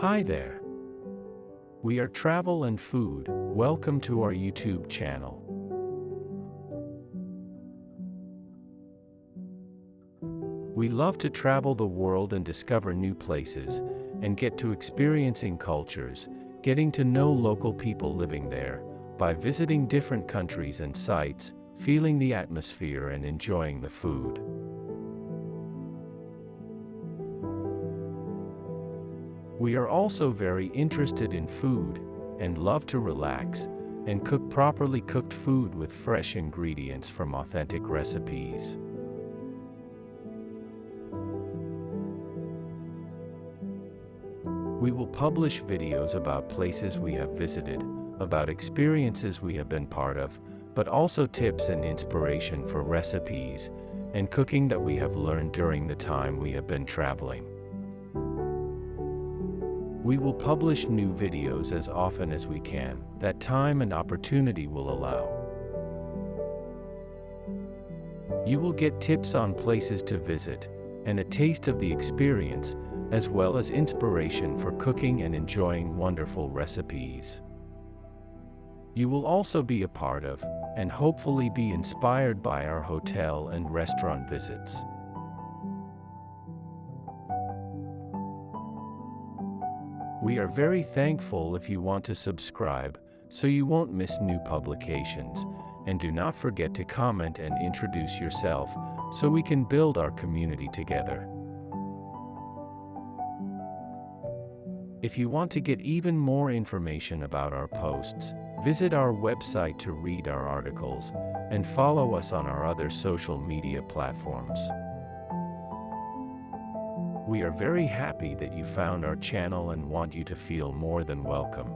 Hi there. We are Travel and Food. Welcome to our YouTube channel. We love to travel the world and discover new places, and get to experiencing cultures, getting to know local people living there, by visiting different countries and sites, feeling the atmosphere and enjoying the food. We are also very interested in food, and love to relax, and cook properly cooked food with fresh ingredients from authentic recipes. We will publish videos about places we have visited, about experiences we have been part of, but also tips and inspiration for recipes and cooking that we have learned during the time we have been traveling. We will publish new videos as often as we can, that time and opportunity will allow. You will get tips on places to visit, and a taste of the experience, as well as inspiration for cooking and enjoying wonderful recipes. You will also be a part of, and hopefully be inspired by our hotel and restaurant visits. We are very thankful if you want to subscribe, so you won't miss new publications, and do not forget to comment and introduce yourself, so we can build our community together. If you want to get even more information about our posts, visit our website to read our articles, and follow us on our other social media platforms. We are very happy that you found our channel and want you to feel more than welcome.